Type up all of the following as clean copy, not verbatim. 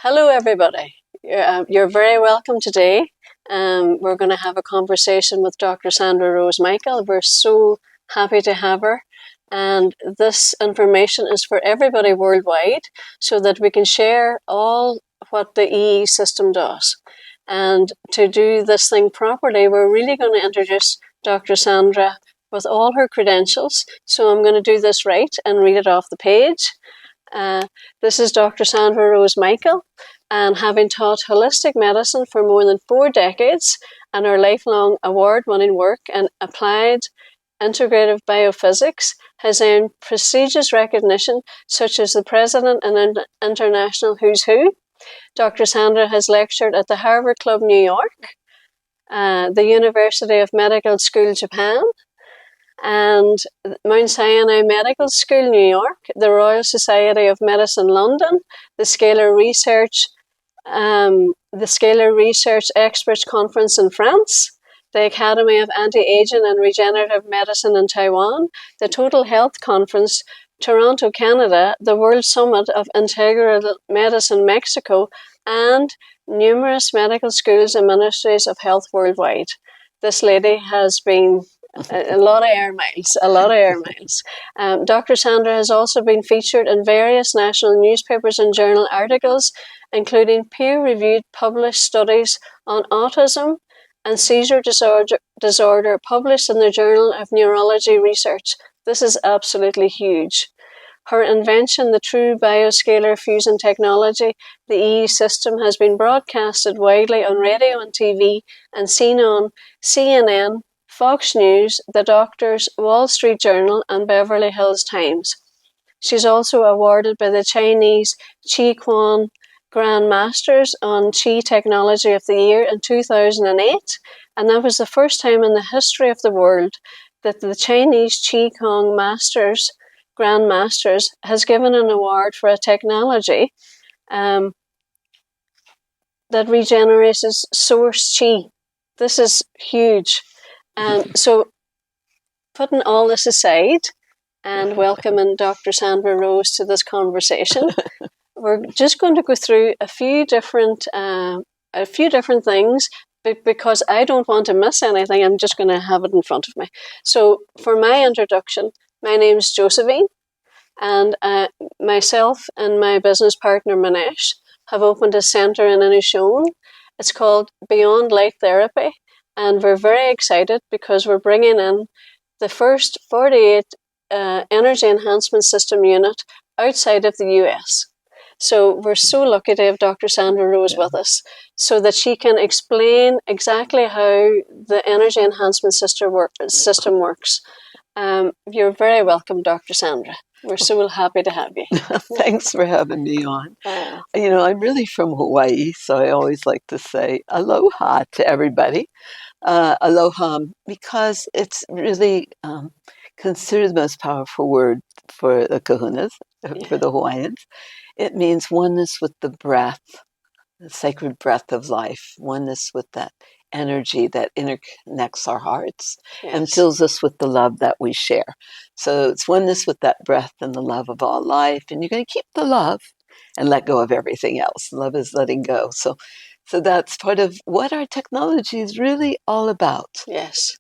Hello, everybody. You're very welcome today. We're going to have a conversation with Dr. Sandra Rose Michael. We're so happy to have her. And this information is for everybody worldwide so that we can share all what the EESystem does. And to do this thing properly, we're really going to introduce Dr. Sandra with all her credentials. So I'm going to do this right and read it off the page. This is Dr. Sandra Rose Michael, and having taught holistic medicine for more than 4 decades, and her lifelong award-winning work in applied integrative biophysics has earned prestigious recognition such as the President and International Who's Who. Dr. Sandra has lectured at the Harvard Club New York, the University of Medical School Japan, and Mount Sinai Medical School, New York, the Royal Society of Medicine, London, the Scalar Research Experts Conference in France, the Academy of Anti-Aging and Regenerative Medicine in Taiwan, the Total Health Conference, Toronto, Canada, the World Summit of Integral Medicine, Mexico, and numerous medical schools and ministries of health worldwide. This lady has been a lot of air miles. Dr. Sandra has also been featured in various national newspapers and journal articles, including peer-reviewed published studies on autism and seizure disorder published in the Journal of Neurology Research. This is absolutely huge. Her invention, the true bioscalar fusion technology, the EESystem, has been broadcasted widely on radio and TV and seen on CNN, Fox News, The Doctors, Wall Street Journal, and Beverly Hills Times. She's also awarded by the Chinese Qi Quan Grand Masters on Qi Technology of the Year in 2008, and that was the first time in the history of the world that the Chinese Qi Kong Masters, Grand Masters, has given an award for a technology that regenerates source Qi. This is huge. So, putting all this aside and welcoming Dr. Sandra Rose to this conversation, we're just going to go through a few different things because I don't want to miss anything. I'm just going to have it in front of me. So, for my introduction, my name's Josephine, and myself and my business partner Manesh have opened a centre in Inishowen. It's called Beyond Light Therapy. And we're very excited because we're bringing in the first 48 energy enhancement system unit outside of the US. So we're so lucky to have Dr. Sandra Rose with us so that she can explain exactly how the energy enhancement system works. You're very welcome, Dr. Sandra. We're so happy to have you. Thanks for having me on. I'm really from Hawaii, so I always like to say aloha to everybody. Aloha, because it's really considered the most powerful word for the kahunas, for the Hawaiians. It means oneness with the breath, the sacred breath of life, oneness with that energy that interconnects our hearts and fills us with the love that we share. So it's oneness with that breath and the love of all life. And you're going to keep the love and let go of everything else. Love is letting go. So that's part of what our technology is really all about. Yes.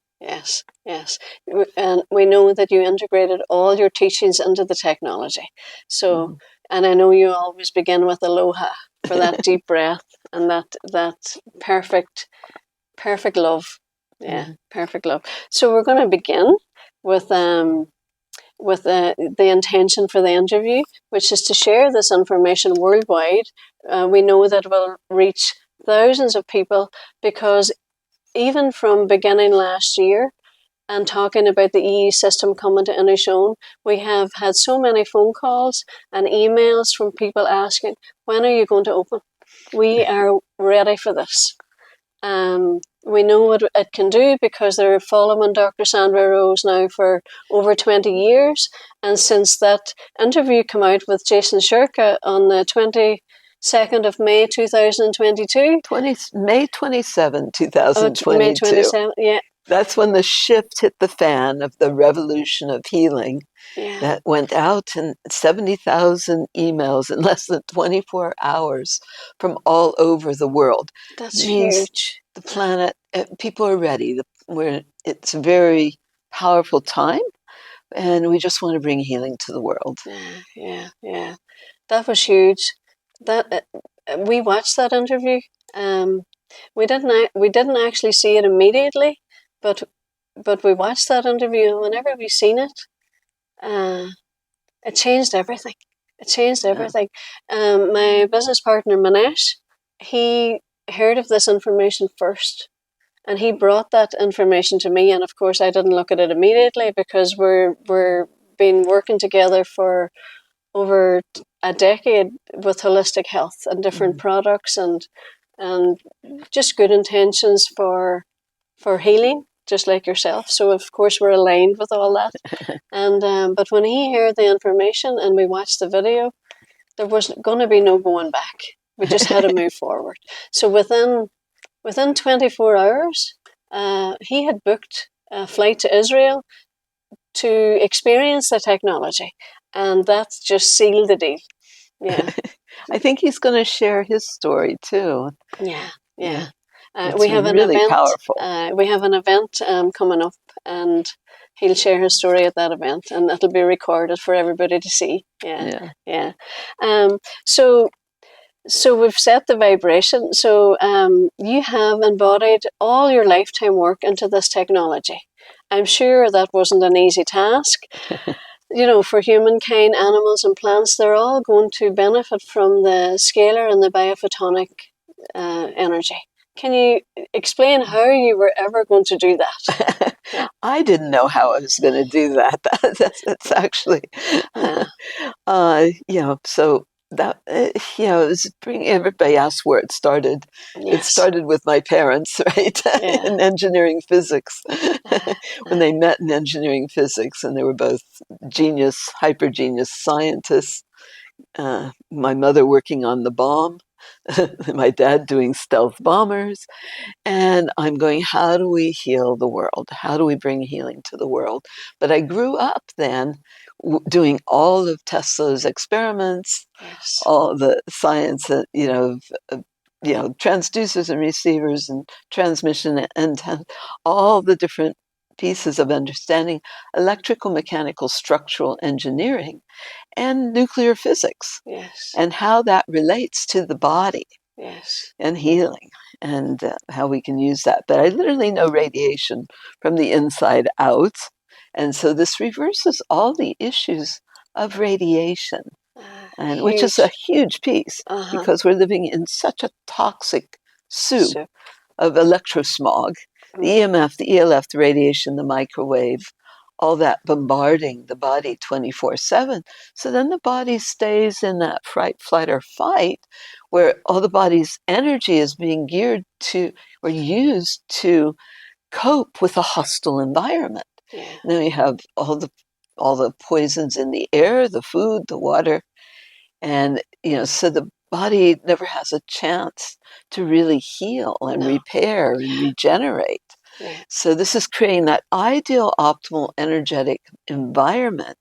And we know that you integrated all your teachings into the technology. So, and I know you always begin with aloha for that deep breath and that perfect love. Yeah, perfect love. So we're going to begin with the intention for the interview, which is to share this information worldwide. We know that it will reach thousands of people because even from beginning last year and talking about the EESystem coming to Inishowen, we have had so many phone calls and emails from people asking, when are you going to open? We are ready for this. We know what it can do because they're following Dr. Sandra Rose now for over 20 years. And since that interview came out with Jason Shirka on the 22nd of May 2022. May 27, 2022. May 27, yeah. That's when the shift hit the fan of the revolution of healing that went out, and 70,000 emails in less than 24 hours from all over the world. That's huge. The planet, people are ready. It's a very powerful time, and we just want to bring healing to the world. Yeah. That was huge. That we watched that interview. We didn't actually see it immediately, but we watched that interview, and whenever we seen it, it changed everything. It changed everything. My business partner Manesh, he heard of this information first, and he brought that information to me. And of course, I didn't look at it immediately because we're been working together for over a decade with holistic health and different products and just good intentions for healing, just like yourself. So of course we're aligned with all that. And but when he heard the information and we watched the video, there was going to be no going back. We just had to move forward. So within 24 hours, he had booked a flight to Israel to experience the technology, and that just sealed the deal. Yeah. I think he's going to share his story too. Yeah. We have an really event. Powerful. We have an event coming up, and he'll share his story at that event, and that'll be recorded for everybody to see. Yeah. So we've set the vibration. So you have embodied all your lifetime work into this technology. I'm sure that wasn't an easy task. You know, for humankind, animals and plants, they're all going to benefit from the scalar and the biophotonic energy. Can you explain how you were ever going to do that? I didn't know how I was going to do that. That's actually, so that, it was bringing everybody asked where it started. Yes. It started with my parents, right? In engineering physics. When they met in engineering physics, and they were both hyper genius scientists. My mother working on the bomb, my dad doing stealth bombers, and I'm going, how do we heal the world? How do we bring healing to the world? But I grew up then doing all of Tesla's experiments, all the science, transducers and receivers and transmission and all the different pieces of understanding electrical, mechanical, structural engineering and nuclear physics, and how that relates to the body and healing, and how we can use that. But I literally know radiation from the inside out, and so this reverses all the issues of radiation, and which is a huge piece, because we're living in such a toxic soup of electrosmog, the EMF, the ELF, the radiation, the microwave, all that bombarding the body 24/7. So then the body stays in that fright, flight, or fight, where all the body's energy is being geared to or used to cope with a hostile environment. Then we have all the poisons in the air, the food, the water, and so the body never has a chance to really heal and repair and regenerate. So this is creating that ideal, optimal, energetic environment.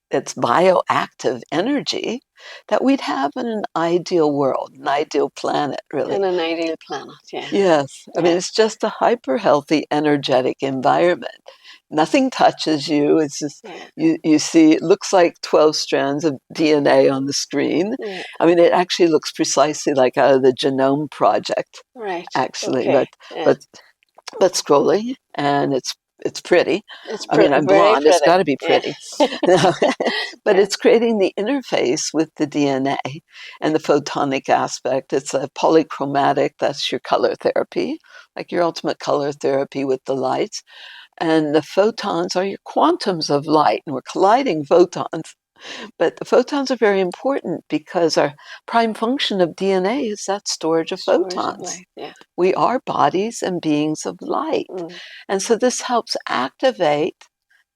It's bioactive energy that we'd have in an ideal world, an ideal planet, really. In an ideal planet, Yes. I mean, it's just a hyper healthy, energetic environment. Nothing touches you. It's just, you see, it looks like 12 strands of DNA on the screen. I mean, it actually looks precisely like out of the Genome Project. Right. Actually, but scrolling, and it's pretty. I mean, I'm blonde. Pretty. It's got to be pretty. But it's creating the interface with the DNA and the photonic aspect. It's a polychromatic. That's your color therapy, like your ultimate color therapy with the lights. And the photons are your quantums of light, and we're colliding photons. But the photons are very important because our prime function of DNA is that storage of photons. We are bodies and beings of light. And so this helps activate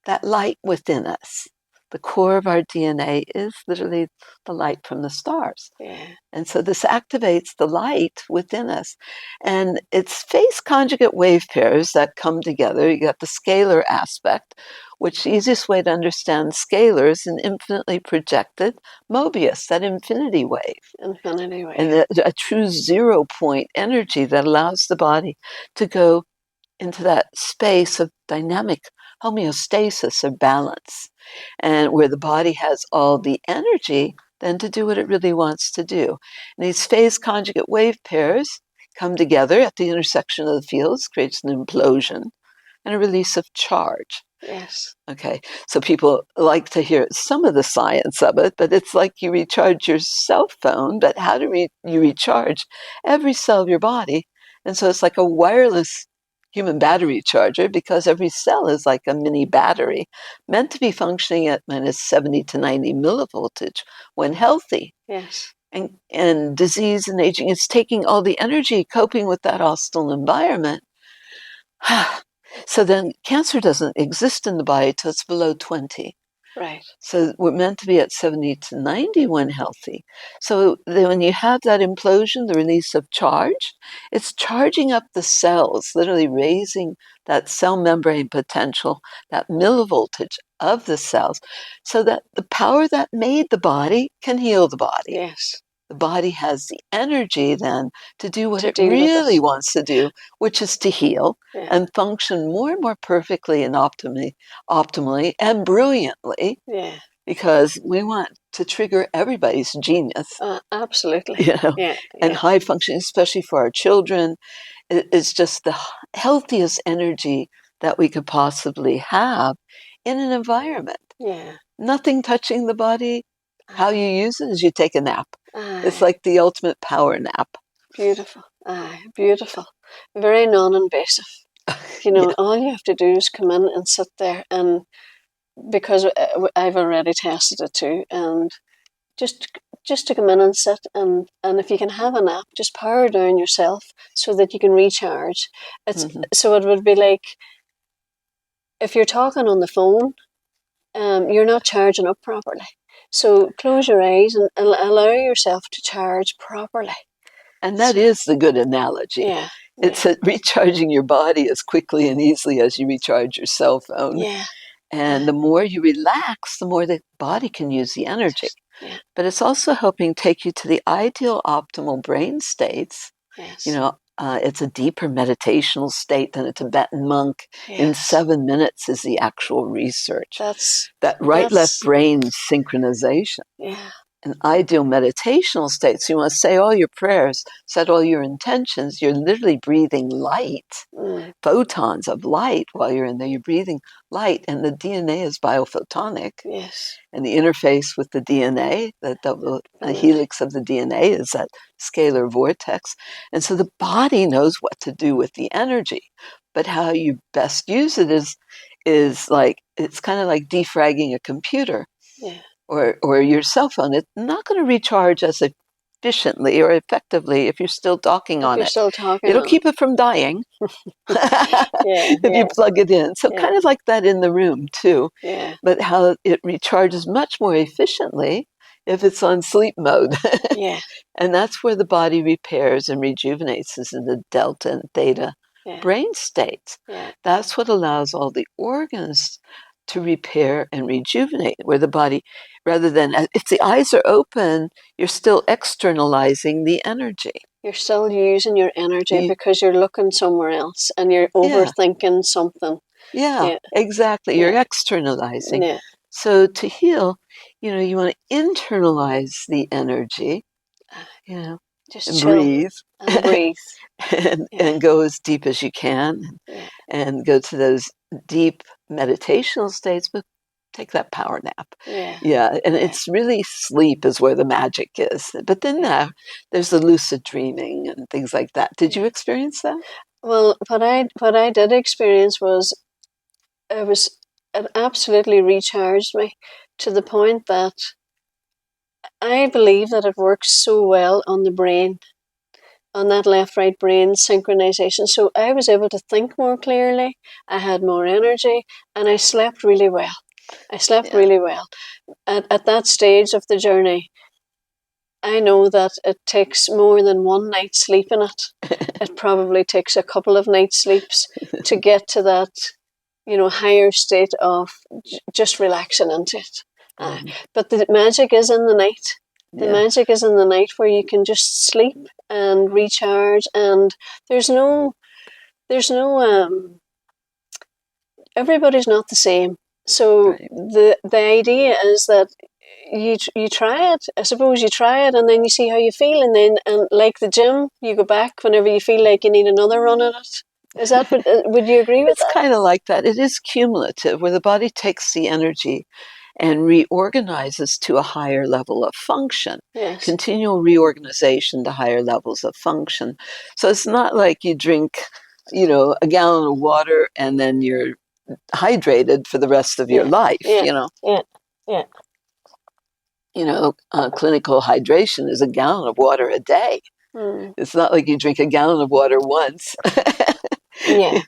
that light within us, the core of our DNA is literally the light from the stars. Yeah. And so this activates the light within us. And it's phase conjugate wave pairs that come together. You got the scalar aspect, which the easiest way to understand scalar is an infinitely projected Mobius, that infinity wave. Infinity wave. And a true 0 point energy that allows the body to go into that space of dynamic homeostasis or balance, and where the body has all the energy then to do what it really wants to do. And these phase conjugate wave pairs come together at the intersection of the fields, creates an implosion and a release of charge. Yes. Okay, so people like to hear some of the science of it, but it's like you recharge your cell phone, but how do you recharge every cell of your body? And so it's like a wireless human battery charger, because every cell is like a mini battery meant to be functioning at minus 70 to 90 millivoltage when healthy. Yes. And disease and aging is taking all the energy coping with that hostile environment. So then cancer doesn't exist in the body till it's below 20. Right. So we're meant to be at 70 to 90 when healthy. So then when you have that implosion, the release of charge, it's charging up the cells, literally raising that cell membrane potential, that millivoltage of the cells, so that the power that made the body can heal the body. Yes. The body has the energy then to do what it deal with really this. wants to do, which is to heal Yeah. and function more and more perfectly and optimally and brilliantly, Yeah. because we want to trigger everybody's genius. Absolutely. You know, Yeah. and Yeah. high functioning, especially for our children, is just the healthiest energy that we could possibly have in an environment. Yeah. Nothing touching the body. How you use it is you take a nap. It's Aye. like the ultimate power nap. Beautiful. Aye. Beautiful. Very non-invasive. You know, Yeah. all you have to do is come in and sit there, and because I've already tested it too, and just to come in and sit, and if you can have a nap, just power down yourself so that you can recharge. It's so it would be like if you're talking on the phone, you're not charging up properly. So close your eyes and allow yourself to charge properly. And that is the good analogy. Yeah. It's recharging your body as quickly and easily as you recharge your cell phone. Yeah. And the more you relax, the more the body can use the energy. Yeah. But it's also helping take you to the ideal optimal brain states. Yes. You know, it's a deeper meditational state than a Tibetan monk. Yes. In 7 minutes is the actual research. That's that right-left brain synchronization. Yeah. An ideal meditational state. So you want to say all your prayers, set all your intentions. You're literally breathing light, photons of light while you're in there. You're breathing light, and the DNA is biophotonic. Yes. And the interface with the DNA, the helix of the DNA, is that scalar vortex. And so the body knows what to do with the energy. But how you best use it is like, it's kind of like defragging a computer. Yeah. Or your cell phone. It's not going to recharge as efficiently or effectively if you're still talking on it. Still talking It'll keep it from dying if you plug it in. So kind of like that in the room too. Yeah. But how it recharges much more efficiently if it's on sleep mode. Yeah. And that's where the body repairs and rejuvenates, is in the delta and theta brain states. Yeah. That's what allows all the organs to repair and rejuvenate, where the body, rather than, if the eyes are open, you're still externalizing the energy. You're still using your energy because you're looking somewhere else and you're overthinking something. Yeah, exactly. You're externalizing. Yeah. So to heal, you know, you want to internalize the energy, you know, just and chill breathe. And breathe. and go as deep as you can, and go to those deep meditational states, but take that power nap. And it's really sleep is where the magic is. But then there's the lucid dreaming and things like that. Did you experience that? Well, what I did experience was it absolutely recharged me to the point that I believe that it works so well on the brain, on that left-right brain synchronization. So I was able to think more clearly, I had more energy, and I slept really well. I slept really well. At that stage of the journey, I know that it takes more than one night's sleep in it. It probably takes a couple of nights' sleeps to get to that, higher state of just relaxing into it. But the magic is in the night. The magic is in the night where you can just sleep and recharge, and there's no everybody's not the same. So the idea is that you try it. I suppose you try it, and then you see how you feel, and then like the gym, you go back whenever you feel like you need another run at it. Is that what? Would you agree with that? It's kind of like that. It is cumulative, where the body takes the energy and reorganizes to a higher level of function. Yes. Continual reorganization to higher levels of function. So it's not like you drink, a gallon of water and then you're hydrated for the rest of your life. Yeah. Clinical hydration is a gallon of water a day. It's not like you drink a gallon of water once. Yeah.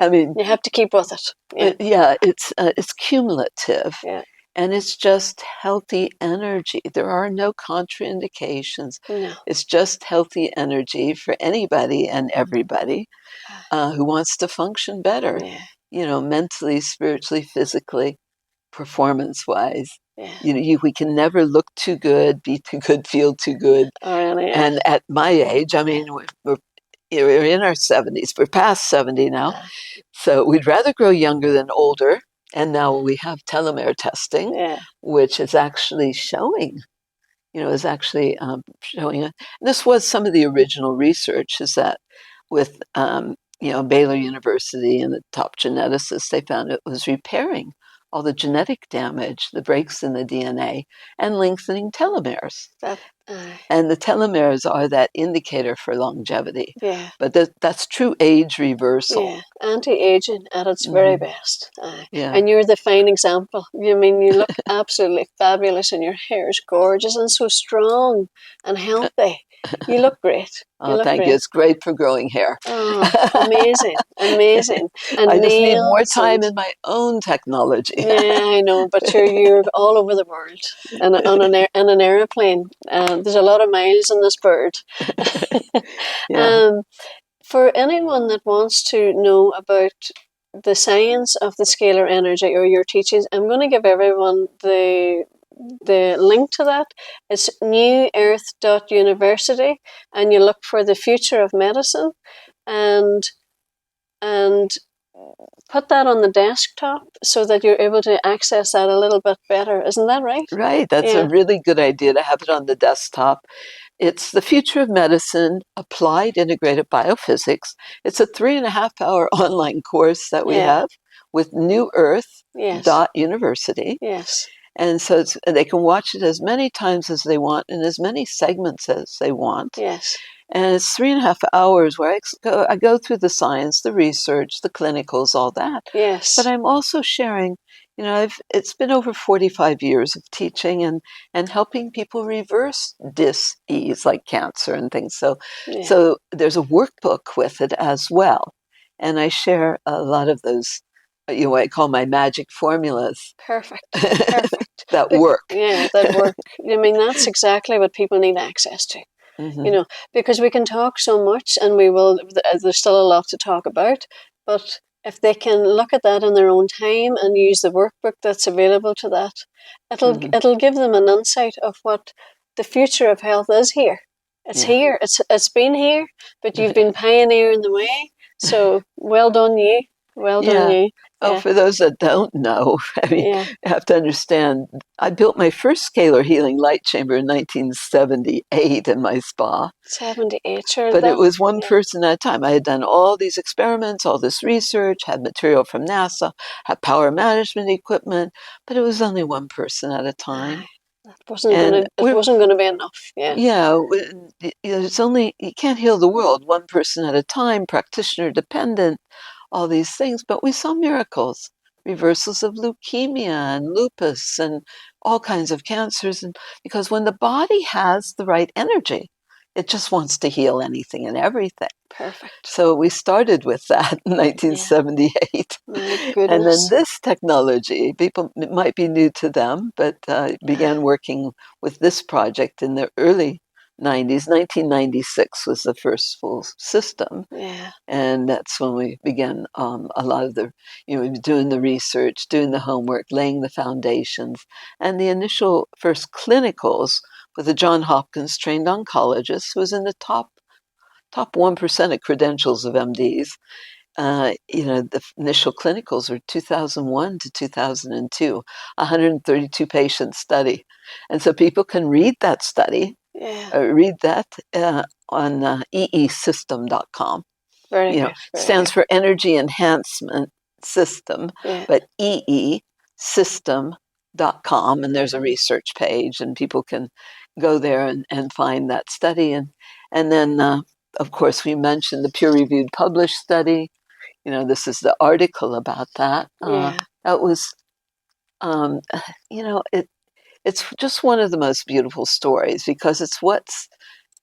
I mean, you have to keep with it. It's cumulative. Yeah. And it's just healthy energy. There are no contraindications. No. It's just healthy energy for anybody and everybody who wants to function better. Mentally, spiritually, physically, performance-wise. We can never look too good, be too good, feel too good. And at my age, I mean, we're in our 70s. We're past 70 now. So we'd rather grow younger than older. And now we have telomere testing, which is actually showing, showing it. This was some of the original research, is that with, Baylor University and the top geneticists, they found it was repairing all the genetic damage, the breaks in the DNA, and lengthening telomeres. And the telomeres are that indicator for longevity. But that's true age reversal. Anti-aging at its very best. And you're the fine example. You look absolutely fabulous, and your hair is gorgeous and so strong and healthy. You look great. Thank you. It's great for growing hair. Amazing. And I just need more time in my own technology. Yeah, I know, but you're all over the world, and on an airplane. There's a lot of miles in this bird. For anyone that wants to know about the science of the scalar energy or your teachings, I'm going to give everyone the link to that. It's newearth.university, and you look for the future of medicine, and put that on the desktop so that you're able to access that a little bit better. Isn't that right? Right. That's a really good idea to have it on the desktop. It's the future of medicine, applied integrated biophysics. It's a 3.5-hour online course that we have with newearth.university. Yes. And so they can watch it as many times as they want in as many segments as they want. Yes. And it's 3.5 hours where I go through the science, the research, the clinicals, all that. Yes. But I'm also sharing, it's been over 45 years of teaching and helping people reverse dis-ease like cancer and things. So there's a workbook with it as well. And I share a lot of those, what I call my magic formulas. Perfect. that work. Yeah, that work. That's exactly what people need access to. Because we can talk so much, and there's still a lot to talk about, but if they can look at that in their own time and use the workbook that's available to that, it'll give them an insight of what the future of health is here. It's here. It's been here, but you've been pioneering the way. So well done you. Well done you. For those that don't know, you have to understand, I built my first scalar healing light chamber in 1978 in my spa. 78, sure. But it was one person at a time. I had done all these experiments, all this research, had material from NASA, had power management equipment, but it was only one person at a time. It wasn't going to be enough. You can't heal the world one person at a time, practitioner dependent, all these things, but we saw miracles, reversals of leukemia and lupus and all kinds of cancers. And because when the body has the right energy, It just wants to heal anything and everything. Perfect. So we started with that in 1978. My goodness. And then this technology, people, it might be new to them, but began working with this project in the early 90s. 1996 was the first full system. Yeah. And that's when we began a lot of the, doing the research, doing the homework, laying the foundations. And the initial first clinicals with a Johns Hopkins trained oncologist who was in the top 1% of credentials of MDs. The initial clinicals were 2001 to 2002, 132 patient study. And so people can read that study, read that on EESystem.com. Very good. Stands for Energy Enhancement System, but EESystem.com, and there's a research page, and people can go there and find that study. And then, of course, we mentioned the peer-reviewed published study. This is the article about that. That was, it's just one of the most beautiful stories because it's what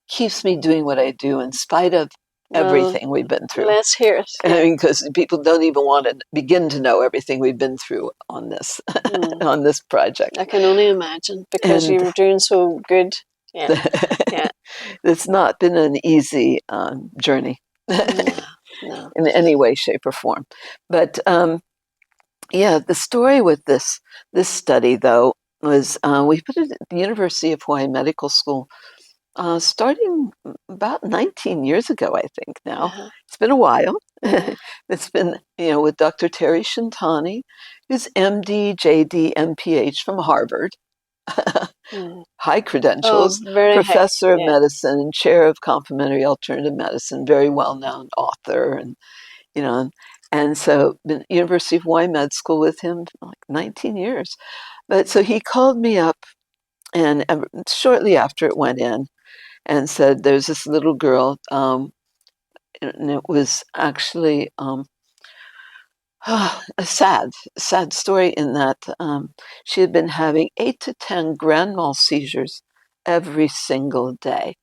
keeps me doing what I do in spite of everything we've been through. Let's hear it. I mean, because people don't even want to begin to know everything we've been through on this on this project. I can only imagine because you were doing so good. Yeah. It's not been an easy journey. No. In any way, shape, or form. But the story with this study, though, was we put it at the University of Hawaii Medical School starting about 19 years ago, I think now. It's been a while. It's been, with Dr. Terry Shintani, who's MD, JD, MPH from Harvard. High credentials, professor of medicine, chair of complementary alternative medicine, very well-known author, and so been University of Hawaii Med School with him for like 19 years. But so he called me up, and shortly after it went in, and said, "There's this little girl," and it was actually a sad story in that she had been having 8 to 10 grand mal seizures every single day.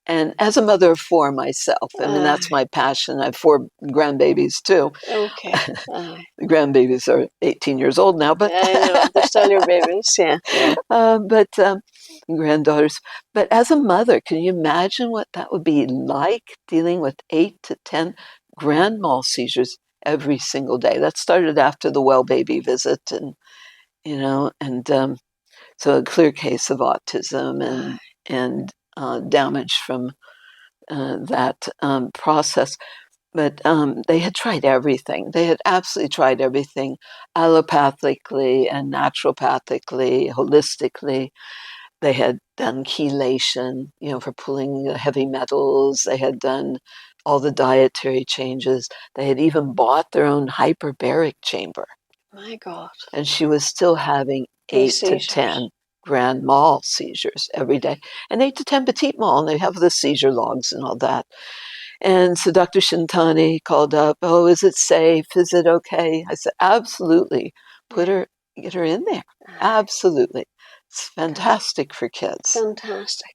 And as a mother of 4 myself, I mean, that's my passion. I have 4 grandbabies too. Okay. The grandbabies are 18 years old now, but I know, they're still your babies, but granddaughters. But as a mother, can you imagine what that would be like dealing with 8 to 10 grand mal seizures every single day? That started after the well baby visit, and so a clear case of autism and damage from that process. But they had tried everything. They had absolutely tried everything, allopathically and naturopathically, holistically. They had done chelation, for pulling the heavy metals. They had done all the dietary changes. They had even bought their own hyperbaric chamber. My God. And she was still having 8 to 10 grand mal seizures every day, and 8 to 10 petit mal, and they have the seizure logs and all that. And so Dr. Shintani called up, "Oh, is it safe? Is it okay?" I said, "Absolutely. Get her in there. Absolutely. It's fantastic for kids. Fantastic.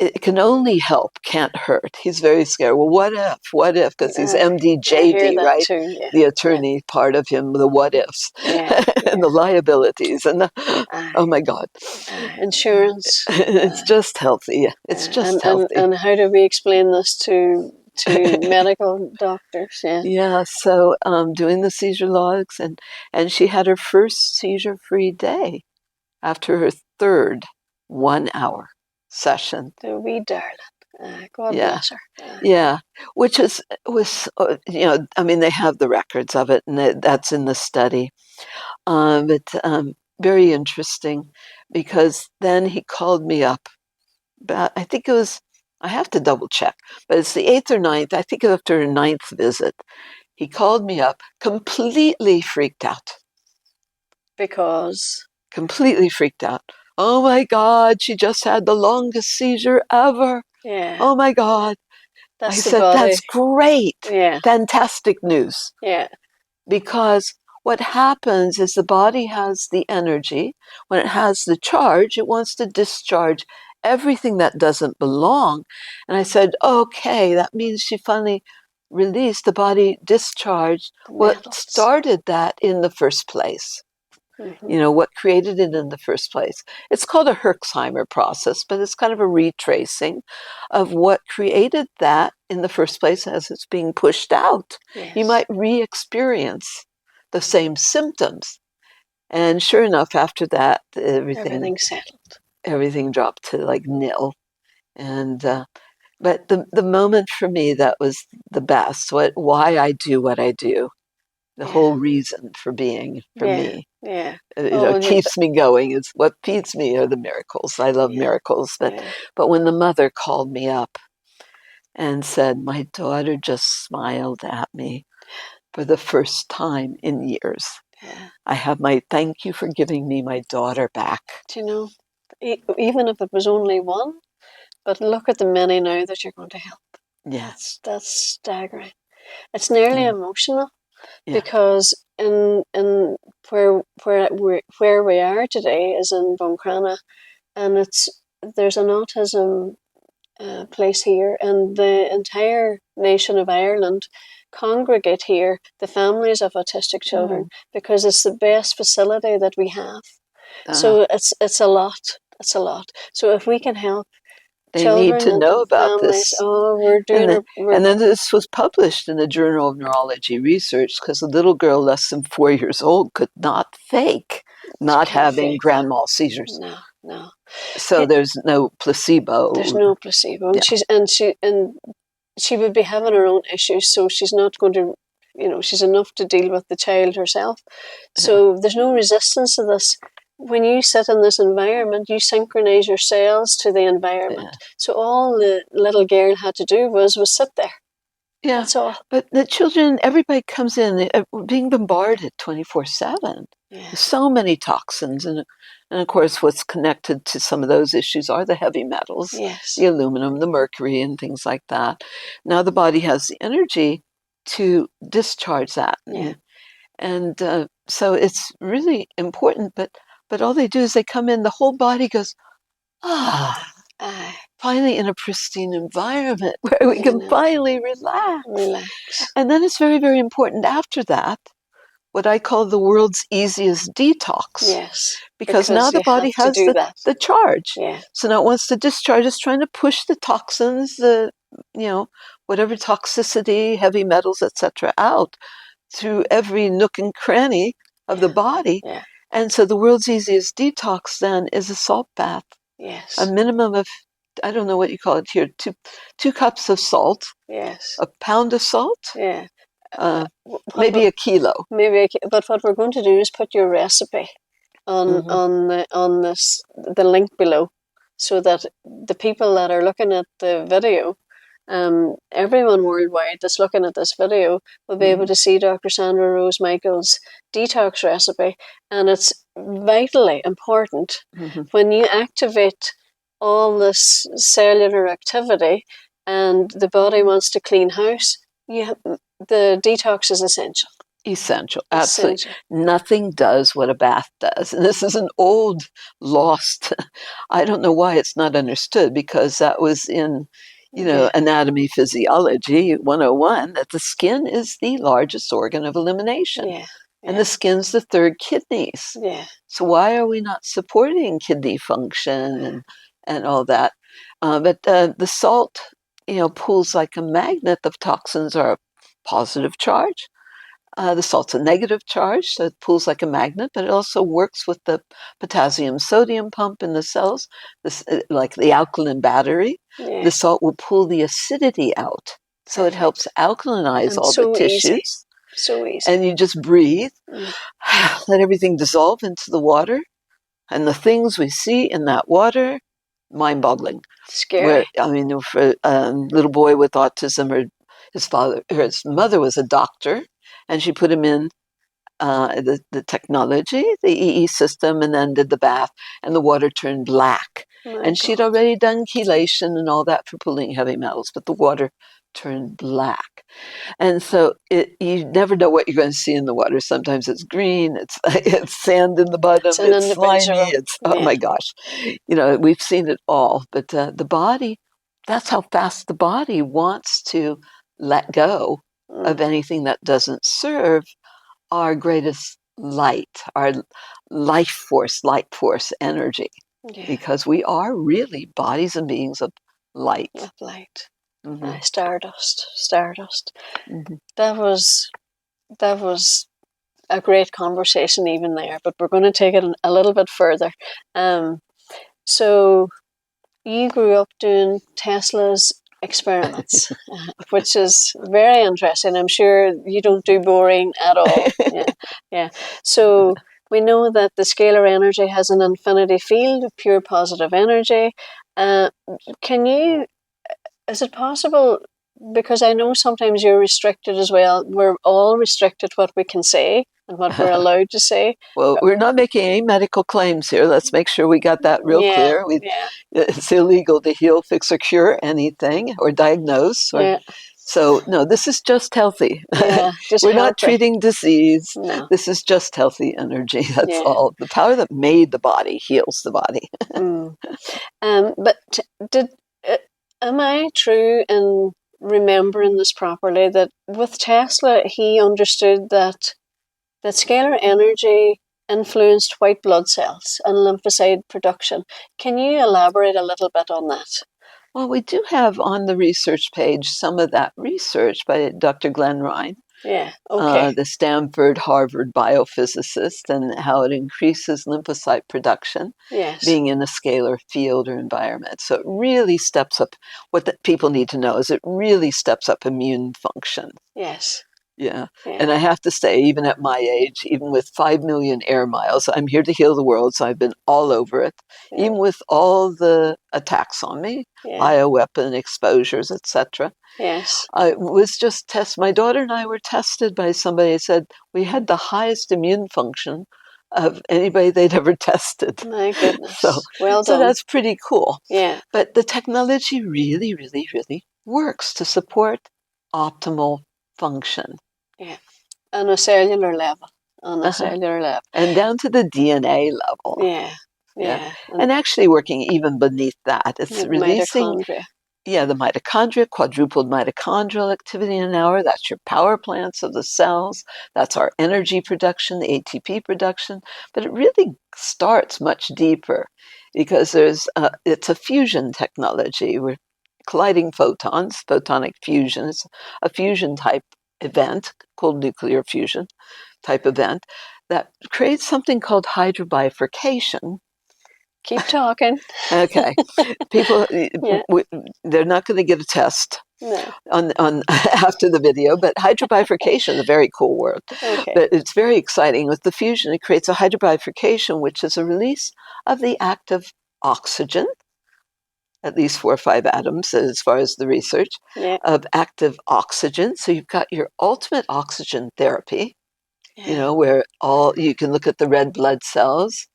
It can only help, can't hurt." He's very scared. Well, what if? Because he's MD, JD, right? Too, the attorney part of him, the what ifs, and the liabilities, and oh my God, insurance. It's just healthy. It's just healthy. And how do we explain this to medical doctors? So doing the seizure logs, and she had her first seizure-free day after her 3rd 1-hour session. The wee darling. God bless her. Which was I mean, they have the records of it, and that's in the study. But very interesting, because then he called me up. I think it was, I have to double check, but it's the 8th or 9th. I think after her 9th visit, he called me up, completely freaked out. Because? Completely freaked out. "Oh my God, she just had the longest seizure ever. Oh my God." I said, "That's great. Fantastic news." Because what happens is the body has the energy. When it has the charge, it wants to discharge everything that doesn't belong. And I said, okay, that means she finally released, the body discharged what started that in the first place. What created it in the first place. It's called a Herxheimer process, but it's kind of a retracing of what created that in the first place as it's being pushed out. Yes. You might re-experience the same symptoms. And sure enough, after that, everything settled. Everything dropped to like nil. And but the moment for me that was the best. Why I do what I do. The whole reason for being for me. Yeah. It keeps me going. It's what feeds me are the miracles. I love miracles. But when the mother called me up and said, my daughter just smiled at me for the first time in years. Yeah. I have my thank you for giving me my daughter back. Do you know, even if it was only one, but look at the many now that you're going to help. Yes. That's staggering. It's nearly emotional. Because in where we are today is in Buncrana, and there's an autism place here, and the entire nation of Ireland congregate here, the families of autistic children, because it's the best facility that we have. So it's a lot. It's a lot. So if we can help. They need to know about this. Oh, we're doing and then this was published in the Journal of Neurology Research because a little girl less than 4 years old could not fake not having grand mal seizures. No. So there's no placebo. There's no placebo. And she would be having her own issues, so she's not going to, she's enough to deal with the child herself. So there's no resistance to this. When you sit in this environment, you synchronize your cells to the environment. So all the little girl had to do was sit there. Yeah. That's all. But the children, everybody comes in being bombarded 24/7. There's so many toxins. And of course, what's connected to some of those issues are the heavy metals, the aluminum, the mercury, and things like that. Now the body has the energy to discharge that. Yeah. And so it's really important, but all they do is they come in, the whole body goes, finally in a pristine environment where we can finally relax. And then it's very, very important after that, what I call the world's easiest detox. Yes. Because now the body has the charge. Yeah. So now it wants to discharge. It's trying to push the toxins, whatever toxicity, heavy metals, etc., out through every nook and cranny of the body. Yeah. And so the world's easiest detox then is a salt bath. Yes. A minimum of, I don't know what you call it here, two cups of salt. Yes. A pound of salt. Yeah. Maybe a kilo. But what we're going to do is put your recipe on the link below, so that the people that are looking at the video, everyone worldwide that's looking at this video will be able to see Dr. Sandra Rose Michael's detox recipe. And it's vitally important when you activate all this cellular activity and the body wants to clean house, the detox is essential. Essential, absolutely. Essential. Nothing does what a bath does. And this is an old, lost, I don't know why it's not understood, because that was in, anatomy, physiology 101, that the skin is the largest organ of elimination. Yeah. And the skin's the third kidneys. Yeah. So why are we not supporting kidney function and all that? But the salt, pulls like a magnet. The toxins are a positive charge. The salt's a negative charge, so it pulls like a magnet, but it also works with the potassium-sodium pump in the cells, like the alkaline battery. Yeah. The salt will pull the acidity out, so it helps alkalinize all the tissues. So easy. And you just breathe, let everything dissolve into the water, and the things we see in that water, mind-boggling. Scary. For a little boy with autism, or his mother was a doctor, and she put him in the technology, the EESystem, and then did the bath, and the water turned black. And she'd already done chelation and all that for pulling heavy metals, but the water turn black. And so you never know what you're going to see in the water. Sometimes it's green, it's sand in the bottom, it's slimy, oh my gosh. We've seen it all. But the body, that's how fast the body wants to let go of anything that doesn't serve our greatest light, our light force energy. Yeah. Because we are really bodies and beings of light. Of light. Stardust. Mm-hmm. That was a great conversation even there, but we're going to take it a little bit further. So you grew up doing Tesla's experiments, which is very interesting. I'm sure you don't do boring at all. Yeah. So we know that the scalar energy has an infinity field of pure positive energy. Is it possible, because I know sometimes you're restricted as well, we're all restricted what we can say and what we're allowed to say. Well, we're not making any medical claims here. Let's make sure we got that real clear. It's illegal to heal, fix, or cure anything or diagnose. So, no, this is just healthy. We're not treating disease. No. This is just healthy energy. That's all. The power that made the body heals the body. But am I true in remembering this properly, that with Tesla, he understood that scalar energy influenced white blood cells and lymphocyte production? Can you elaborate a little bit on that? Well, we do have on the research page some of that research by Dr. Glenn Ryan. Yeah, okay. The Stanford, Harvard biophysicist, and how it increases lymphocyte production, being in a scalar field or environment. So it really steps up, what people need to know is it really steps up immune function. Yes. Yeah. And I have to say, even at my age, even with 5 million air miles, I'm here to heal the world, so I've been all over it. Even with all the attacks on me, bioweapon exposures, etc. Yes. I was just my daughter and I were tested by somebody who said we had the highest immune function of anybody they'd ever tested. My goodness. Well done. So that's pretty cool. Yeah. But the technology really, really, really works to support optimal function. Yeah, on a cellular level. And down to the DNA level. Yeah. And actually working even beneath that. It's releasing mitochondria. Yeah, the mitochondria, quadrupled mitochondrial activity in an hour. That's your power plants of the cells. That's our energy production, the ATP production. But it really starts much deeper because it's a fusion technology. We're colliding photons, photonic fusion. It's a fusion type event called nuclear fusion type event that creates something called hydrobifurcation. Keep talking. Okay. People, they're not going to get a test on after the video, but hydrobifurcation is a very cool word. Okay. But it's very exciting. With the fusion, it creates a hydrobifurcation, which is a release of the active oxygen, at least 4 or 5 atoms as far as the research, of active oxygen. So you've got your ultimate oxygen therapy, where you can look at the red blood cells.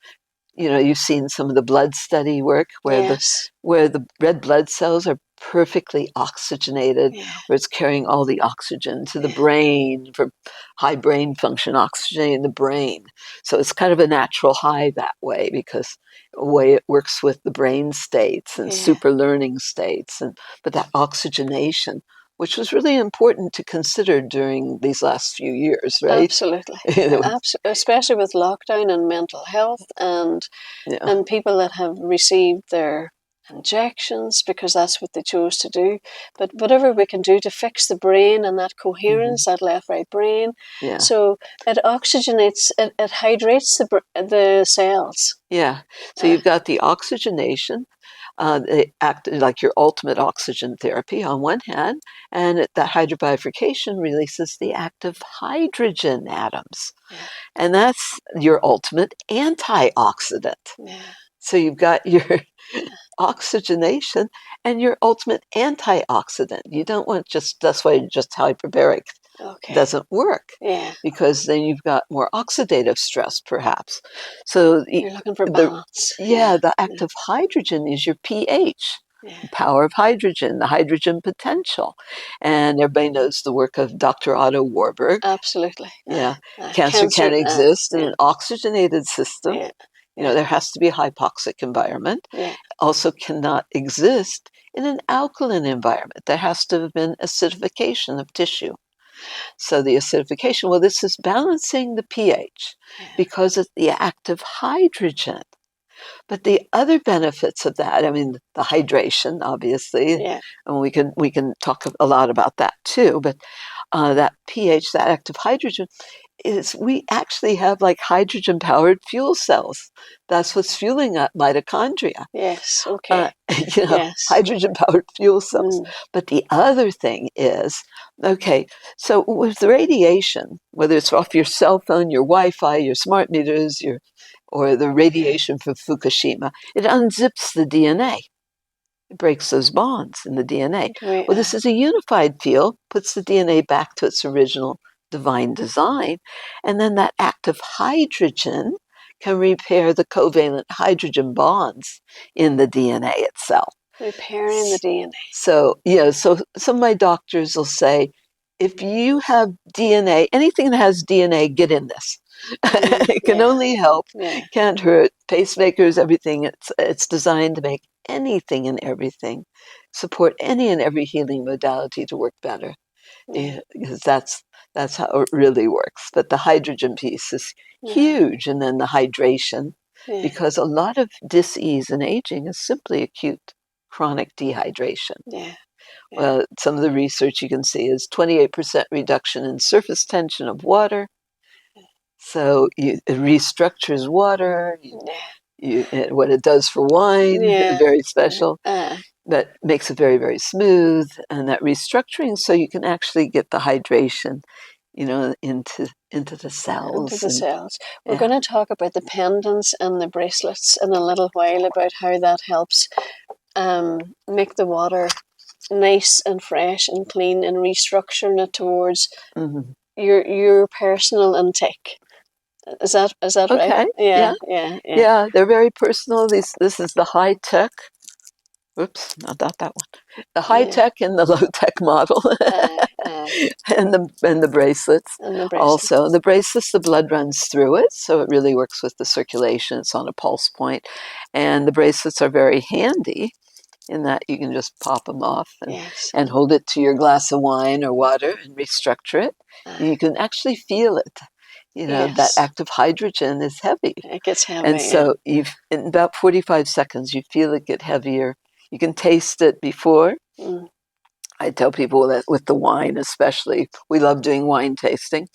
You've seen some of the blood study work where the red blood cells are perfectly oxygenated, where it's carrying all the oxygen to the brain for high brain function, oxygenating the brain. So it's kind of a natural high that way, because the way it works with the brain states and super learning states, but that oxygenation, which was really important to consider during these last few years, right? Absolutely. Especially with lockdown and mental health and people that have received their injections because that's what they chose to do. But whatever we can do to fix the brain and that coherence, that left-right brain. Yeah. So it oxygenates, it hydrates the cells. Yeah. So you've got the oxygenation. They act like your ultimate oxygen therapy on one hand, and that hydrobifurcation releases the active hydrogen atoms. And that's your ultimate antioxidant. So you've got your oxygenation and your ultimate antioxidant. You don't want that's why just hyperbaric doesn't work. Because then you've got more oxidative stress, perhaps. So you're looking for balance. The active hydrogen is your pH. power of hydrogen, the hydrogen potential. And everybody knows the work of Dr. Otto Warburg. Absolutely. Yeah. Cancer can exist in an oxygenated system. Yeah. There has to be a hypoxic environment. Yeah. Also cannot exist in an alkaline environment. There has to have been acidification of tissue. So the acidification, well, this is balancing the pH because of the active hydrogen. But the other benefits of that, I mean, the hydration, obviously, and we can talk a lot about that too. But that pH, that active hydrogen, is we actually have like hydrogen-powered fuel cells. That's what's fueling mitochondria. Yes. Okay. Hydrogen-powered fuel cells. But the other thing is, okay, so with the radiation, whether it's off your cell phone, your Wi-Fi, your smart meters, or the radiation from Fukushima, it unzips the DNA. It breaks those bonds in the DNA. Well, this is a unified field, puts the DNA back to its original divine design, and then that active hydrogen can repair the covalent hydrogen bonds in the DNA itself. Repairing the DNA. So, so some of my doctors will say, if you have DNA, anything that has DNA, get in this. It can only help, can't hurt. Pacemakers, everything. It's designed to make anything and everything, support any and every healing modality to work better. Because that's how it really works. But the hydrogen piece is huge, and then the hydration, because a lot of dis-ease in aging is simply acute chronic dehydration. Well, some of the research you can see is 28% reduction in surface tension of water. So it restructures water. What it does for wine, very special. But makes it very, very smooth. And that restructuring, so you can actually get the hydration, into the cells. Into the cells. We're going to talk about the pendants and the bracelets in a little while, about how that helps make the water nice and fresh and clean, and restructuring it towards your personal intake. Is that right? Yeah, they're very personal. This is the high tech. Oops, not that one. The high tech and the low tech model, and the bracelets. Also, the bracelets, the blood runs through it, so it really works with the circulation. It's on a pulse point, and the bracelets are very handy in that you can just pop them off and hold it to your glass of wine or water and restructure it. You can actually feel it. That active hydrogen is heavy. It gets heavy. And so in about 45 seconds, you feel it get heavier. You can taste it before. I tell people that with the wine especially, we love doing wine tasting,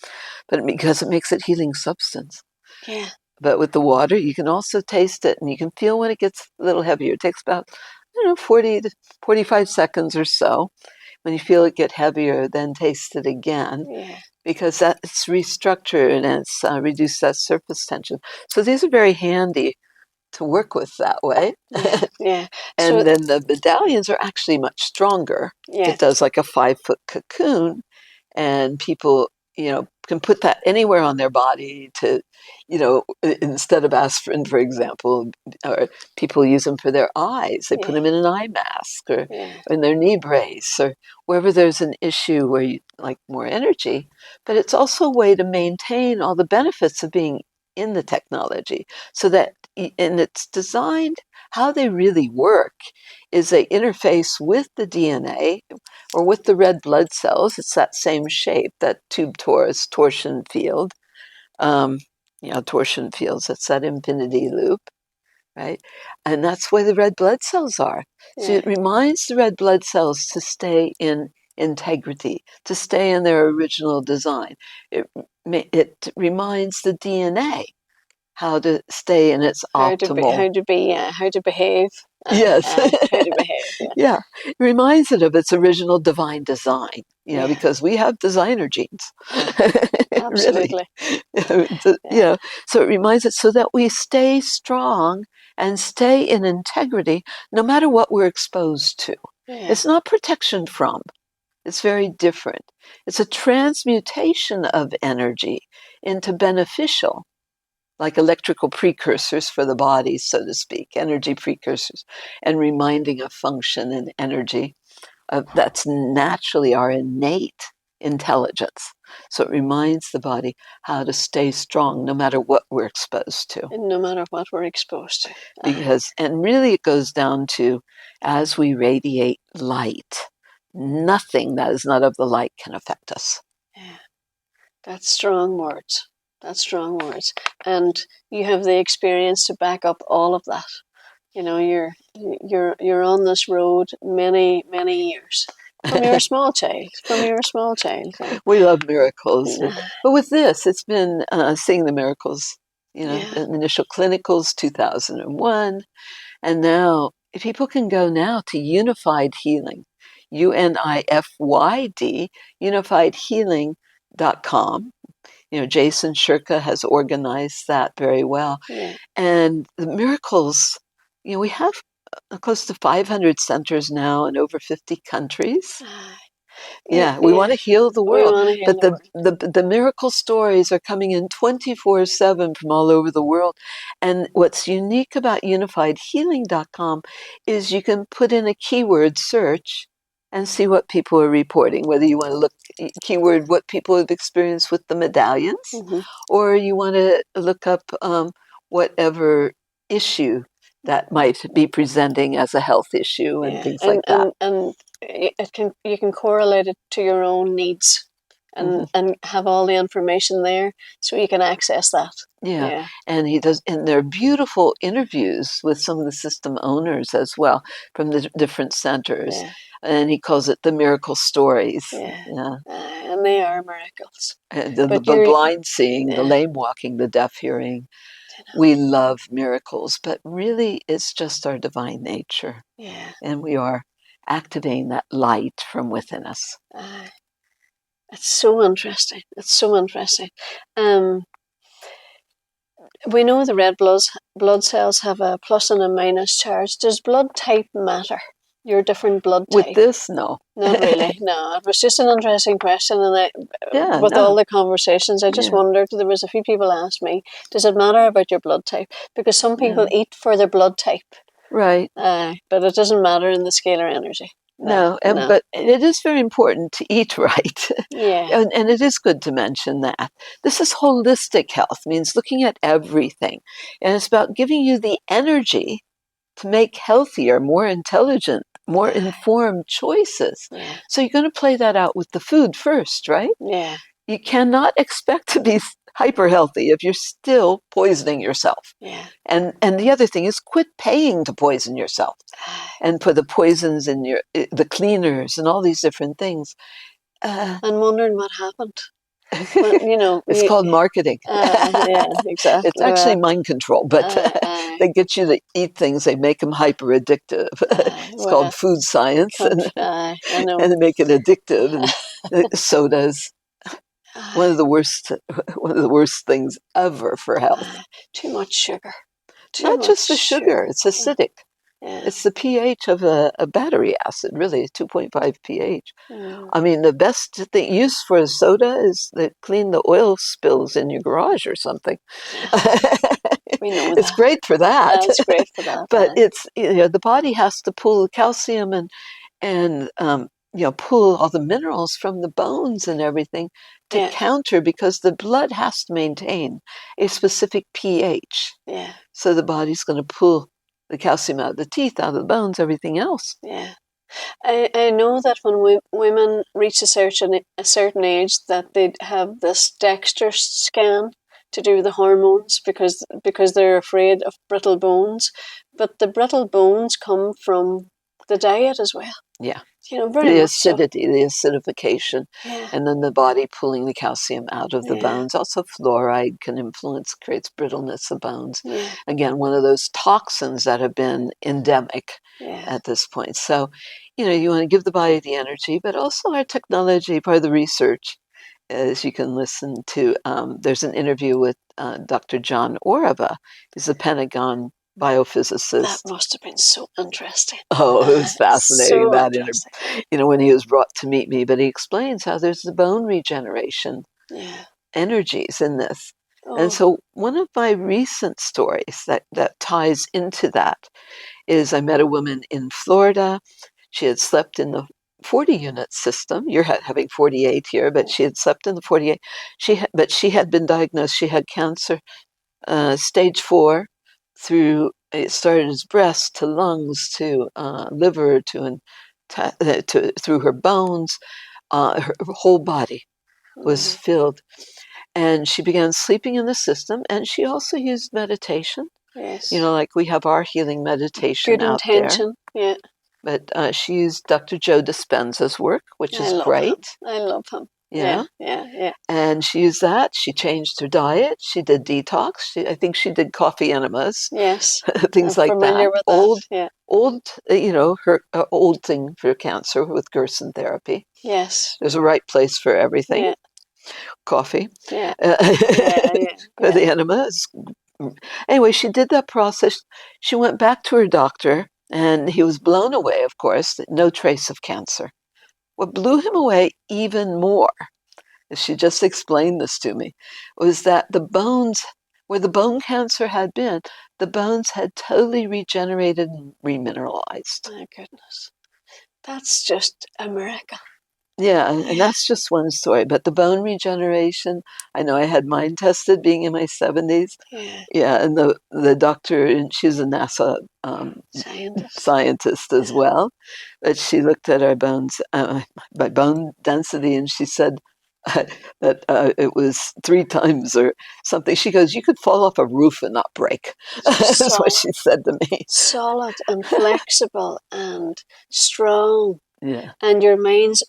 but because it makes it healing substance. Yeah. But with the water, you can also taste it, and you can feel when it gets a little heavier. It takes about 40 to 45 seconds or so. When you feel it get heavier, then taste it again, because it's restructured and it's reduced that surface tension. So these are very handy to work with that way. And then the medallions are actually much stronger. It does like a 5-foot cocoon, and people can put that anywhere on their body to, instead of aspirin, for example, or people use them for their eyes. They put them in an eye mask or in their knee brace or wherever there's an issue where you like more energy. But it's also a way to maintain all the benefits of being in the technology, so that, and it's designed, how they really work is they interface with the DNA or with the red blood cells. It's that same shape, that tube torsion field. Torsion fields, it's that infinity loop, right? And that's where the red blood cells are. So it reminds the red blood cells to stay in integrity, to stay in their original design. It reminds the DNA how to stay in its optimal. How to behave. Yes. How to behave. Yeah. It reminds it of its original divine design, because we have designer genes. Absolutely. Really. So it reminds it so that we stay strong and stay in integrity no matter what we're exposed to. It's not protection from. It's very different. It's a transmutation of energy into beneficial. like electrical precursors for the body, so to speak, energy precursors, and reminding of function and energy. That's naturally our innate intelligence. So it reminds the body how to stay strong no matter what we're exposed to. And no matter what we're exposed to. Because, and really it goes down to, as we radiate light, nothing that is not of the light can affect us. Yeah. That's strong words. That's strong words. And you have the experience to back up all of that. You know, you're on this road many years from your small child. We love miracles, but with this, it's been seeing the miracles. You know, Yeah. initial clinicals 2001, and now people can go now to Unified Healing, UNIFYD, unifiedhealing.com. You know, Jason Shirka has organized that very well. Yeah. And the miracles, you know, we have close to 500 centers now in over 50 countries. Yeah, we want to heal the world, but the miracle stories are coming in 24/7 from all over the world. And what's unique about unifiedhealing.com is you can put in a keyword search and see what people are reporting, whether you want to look keyword what people have experienced with the medallions, or you want to look up whatever issue that might be presenting as a health issue and things like that. And you can correlate it to your own needs and have all the information there so you can access that. Yeah. And he does, and there are beautiful interviews with some of the system owners as well from the different centers. Yeah. And he calls it the miracle stories. Yeah. And they are miracles. The blind seeing, the lame walking, the deaf hearing. We love miracles, but really it's just our divine nature. Yeah. And we are activating that light from within us. It's so interesting. It's so interesting. We know the red blood cells have a plus and a minus charge. Does blood type matter? Your different blood type? With this, no. Not really, no. It was just an interesting question, and with all the conversations, I just wondered, there was a few people asked me, does it matter about your blood type? Because some people eat for their blood type. Right. But it doesn't matter in the scalar energy. No, but it is very important to eat right. Yeah. And it is good to mention that. This is holistic health, means looking at everything. And it's about giving you the energy to make healthier, more intelligent, more informed choices. Yeah. So you're going to play that out with the food first, right? Yeah. You cannot expect to be hyper healthy if you're still poisoning yourself. Yeah. And the other thing is quit paying to poison yourself and put the poisons in the cleaners and all these different things. And wondering what happened. Well, you know, it's called marketing. Yeah, exactly. It's actually mind control, but they get you to eat things. They make them hyper addictive. It's called food science, I know. And they make it addictive. And sodas, one of the worst things ever for health. Too much sugar. Not just the sugar; it's acidic. Yeah. It's the pH of a battery acid, really, 2.5 pH. I mean, the best thing used for a soda is to clean the oil spills in your garage or something. We know it's great for that. It's great for that. But it's, you know, the body has to pull the calcium and you know, pull all the minerals from the bones and everything to counter, because the blood has to maintain a specific pH. Yeah. So the body's going to pull the calcium out of the teeth, out of the bones, everything else. Yeah. I know that when women reach a certain age, that they have this Dexter scan to do the hormones because they're afraid of brittle bones. But the brittle bones come from the diet as well. Yeah. You know, very the much acidity, the acidification, Yeah. and then the body pulling the calcium out of the bones. Also, fluoride can influence, creates brittleness of bones. Yeah. Again, one of those toxins that have been endemic at this point. So, you know, you want to give the body the energy, but also our technology, part of the research, is you can listen to, there's an interview with Dr. John Orava, who's a Pentagon biophysicist. That must have been so interesting. Oh, it was fascinating. So interesting. You know, when he was brought to meet me, but he explains how there's the bone regeneration energies in this. And so one of my recent stories that ties into that is I met a woman in Florida. She had slept in the 40-unit system. You're having 48 here, but she had slept in the 48. But she had been diagnosed. She had cancer, stage 4, through it started as breast to lungs to liver to through her bones. Her whole body was filled. And she began sleeping in the system, and she also used meditation. Yes. You know, like we have our healing meditation Good out intention. there. Yeah. But she used Dr. Joe Dispenza's work, which is great. I love him. Yeah. Yeah. And she used that. She changed her diet. She did detox. I think she did coffee enemas. Yes. Things I'm like familiar that. with Old, that. Yeah. old, her old thing for cancer with Gerson therapy. Yes. There's a right place for everything. Yeah. Coffee. Yeah. For the enemas. Anyway, she did that process. She went back to her doctor, and he was blown away, of course, no trace of cancer. What blew him away even more, as she just explained this to me, was that the bones, where the bone cancer had been, the bones had totally regenerated and remineralized. My goodness. That's just a miracle. Yeah, and that's just one story. But the bone regeneration, I know I had mine tested being in my 70s. Yeah, and the doctor, and she's a NASA scientist as well, but she looked at our bones, my bone density, and she said that it was 3 times or something. She goes, "You could fall off a roof and not break." That's what she said to me. Solid and flexible and strong. Yeah. And your mind's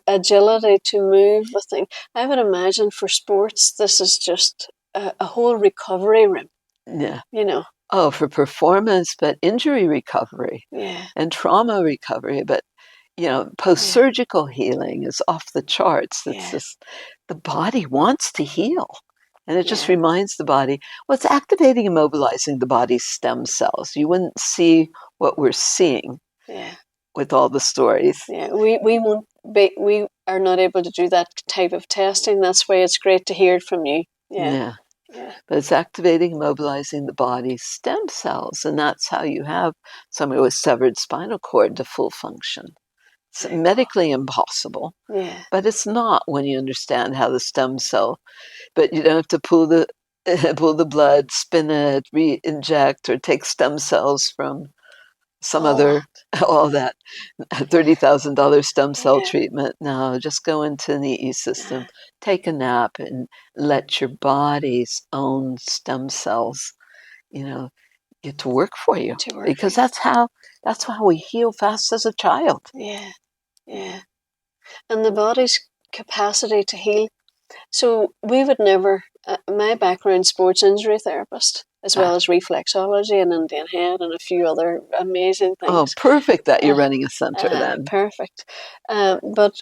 agility to move with things. I would imagine for sports, this is just a whole recovery room. Yeah. You know. Oh, for performance, but injury recovery. Yeah. And trauma recovery. But, you know, post-surgical healing is off the charts. It's just, the body wants to heal. And it just reminds the body, well, it's activating and mobilizing the body's stem cells. You wouldn't see what we're seeing with all the stories. Yeah, we are not able to do that type of testing. That's why it's great to hear it from you. Yeah. But it's activating and mobilizing the body's stem cells. And that's how you have somebody with severed spinal cord to full function. It's medically impossible. Yeah. But it's not when you understand how the stem cell, but you don't have to pull the blood, spin it, re-inject, or take stem cells from some other, all that $30,000 stem cell treatment. No, just go into the EESystem, take a nap, and let your body's own stem cells, you know, get to work for you. Because that's how we heal fast as a child. Yeah. And the body's capacity to heal. So we would never, my background, sports injury therapist, as well as reflexology and Indian head and a few other amazing things. Oh, perfect that you're running a center then. Perfect. But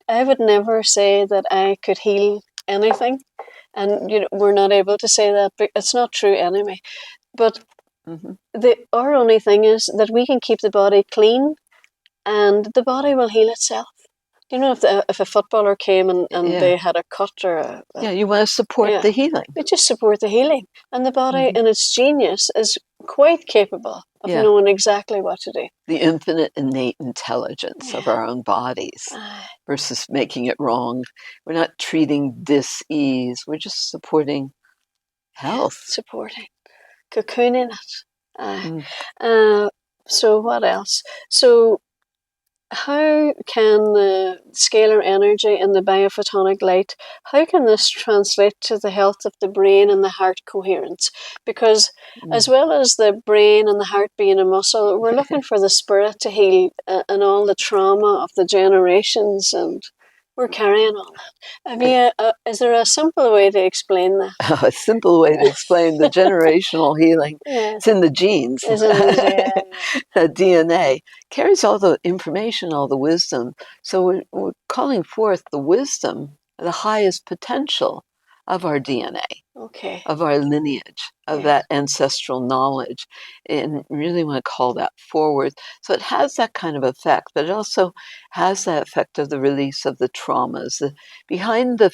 I would never say that I could heal anything. And we're not able to say that, but it's not true anyway. But our only thing is that we can keep the body clean, and the body will heal itself. You know, if a footballer came and they had a cut or you want to support the healing. We just support the healing, and the body, in its genius, is quite capable of knowing exactly what to do. The infinite innate intelligence of our own bodies versus making it wrong. We're not treating dis-ease. We're just supporting health. Supporting, cocooning it. So what else? So how can the scalar energy and the biophotonic light, how can this translate to the health of the brain and the heart coherence? Because as well as the brain and the heart being a muscle, we're looking for the spirit to heal and all the trauma of the generations, and we're carrying all that. Is there a simple way to explain that? A simple way to explain the generational healing. It's in the genes. The DNA carries all the information, all the wisdom. So we're calling forth the wisdom, the highest potential of our DNA, of our lineage, of that ancestral knowledge, and really want to call that forward. So it has that kind of effect, but it also has that effect of the release of the traumas. Behind the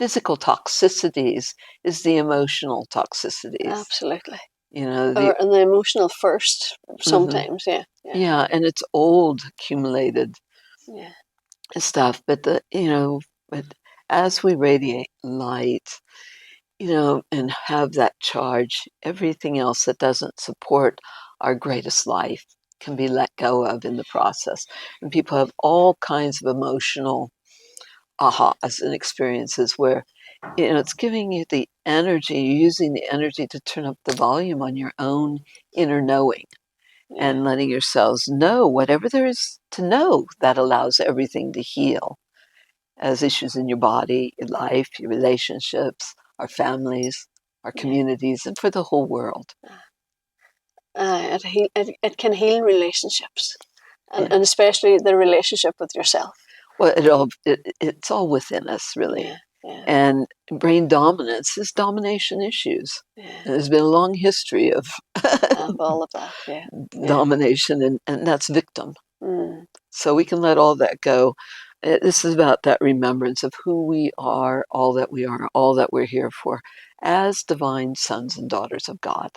physical toxicities is the emotional toxicities. Absolutely. And the emotional first sometimes, Yeah, and it's old accumulated stuff. But but as we radiate light, and have that charge, everything else that doesn't support our greatest life can be let go of in the process. And people have all kinds of emotional ahas and experiences where, it's giving you the energy, you're using the energy to turn up the volume on your own inner knowing and letting yourselves know whatever there is to know that allows everything to heal as issues in your body, your life, your relationships, our families, our communities, and for the whole world. It can heal relationships, and especially the relationship with yourself. Well, it's all within us, really. And brain dominance is domination issues. There's been a long history of all of that, domination, and that's victim. So we can let all that go. This is about that remembrance of who we are, all that we're here for, as divine sons and daughters of God.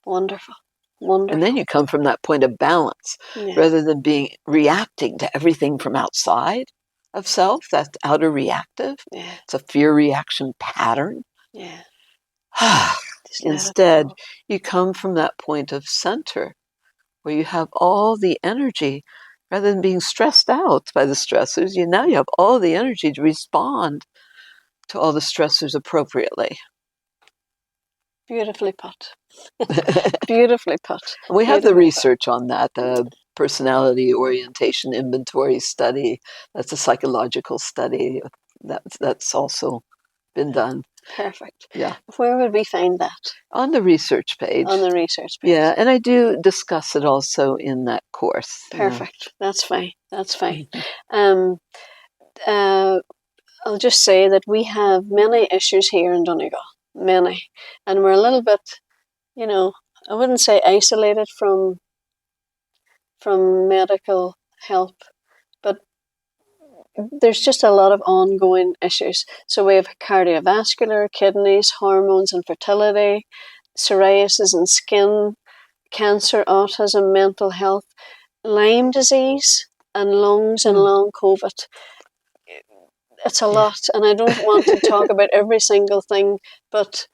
Wonderful. Wonderful. And then you come from that point of balance, rather than reacting to everything from outside of self. That's outer reactive. It's a fear reaction pattern. Instead, you come from that point of center, where you have all the energy, rather than being stressed out by the stressors. Now you have all the energy to respond to all the stressors appropriately. Beautifully put. Beautifully put. We have the research on that, the personality orientation inventory study. That's a psychological study that's also been done. Perfect. Yeah. Where would we find that? On the research page. On the research page. Yeah, and I do discuss it also in that course. Perfect. That's fine. That's fine. I'll just say that we have many issues here in Donegal. Many. And we're a little bit, I wouldn't say isolated from medical help, but there's just a lot of ongoing issues. So we have cardiovascular, kidneys, hormones and fertility, psoriasis and skin, cancer, autism, mental health, Lyme disease, and lungs and long COVID. It's a lot, and I don't want to talk about every single thing, but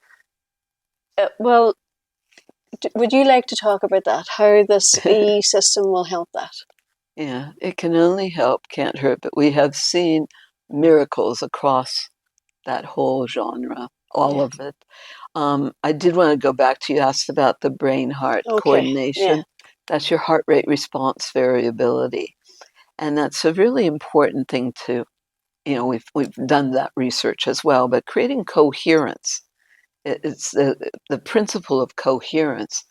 would you like to talk about that? How this EESystem will help that? Yeah, it can only help, can't hurt, but we have seen miracles across that whole genre, all of it. I did want to go back to, you asked about the brain-heart coordination. That's your heart rate response variability. And that's a really important thing to, we've done that research as well, but creating coherence, it's the principle of coherence.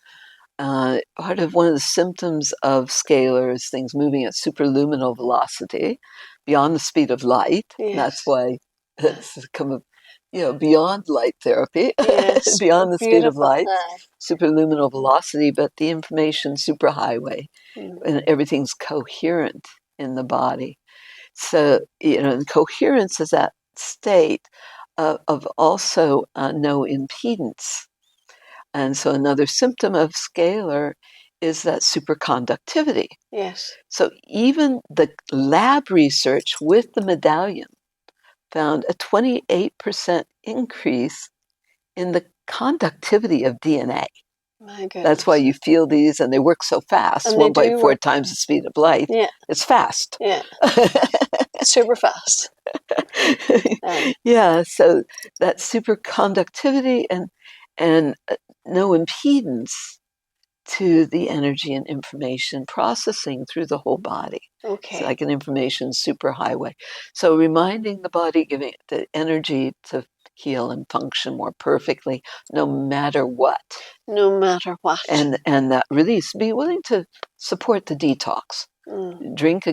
Part of one of the symptoms of scalar is things moving at superluminal velocity, beyond the speed of light. That's why it's come beyond light therapy, beyond the speed of light, superluminal velocity, but the information superhighway, and everything's coherent in the body. So, and coherence is that state of also no impedance. And so another symptom of scalar is that superconductivity. Yes. So even the lab research with the medallion found a 28% increase in the conductivity of DNA. My goodness. That's why you feel these, and they work so fast, 1.4 times the speed of light. Yeah. It's fast. Yeah. Super fast. Yeah, so that superconductivity and no impedance to the energy and information processing through the whole body. Okay. It's like an information superhighway. So reminding the body, giving it the energy to heal and function more perfectly, no matter what. No matter what. And that release, be willing to support the detox. Drink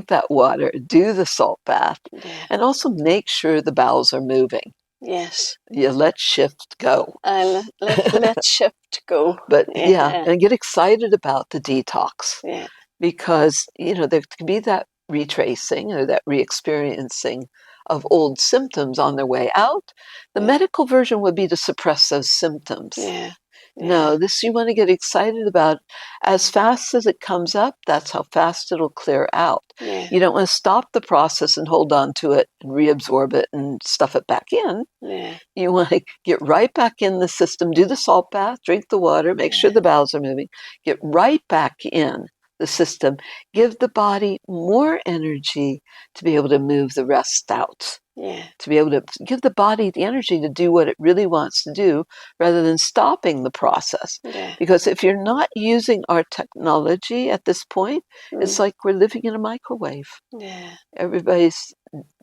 that water, do the salt bath, and also make sure the bowels are moving. Yes. You let shift go. Let shift go. But and get excited about the detox. Yeah. Because, there can be that retracing or that re-experiencing of old symptoms on their way out. The medical version would be to suppress those symptoms. Yeah. No, this you want to get excited about. As fast as it comes up, that's how fast it'll clear out. Yeah. You don't want to stop the process and hold on to it and reabsorb it and stuff it back in. Yeah. You want to get right back in the system, do the salt bath, drink the water, make sure the bowels are moving, get right back in the system, give the body more energy to be able to move the rest out. Yeah. To be able to give the body the energy to do what it really wants to do rather than stopping the process. Yeah. Because if you're not using our technology at this point, it's like we're living in a microwave. Yeah. Everybody's,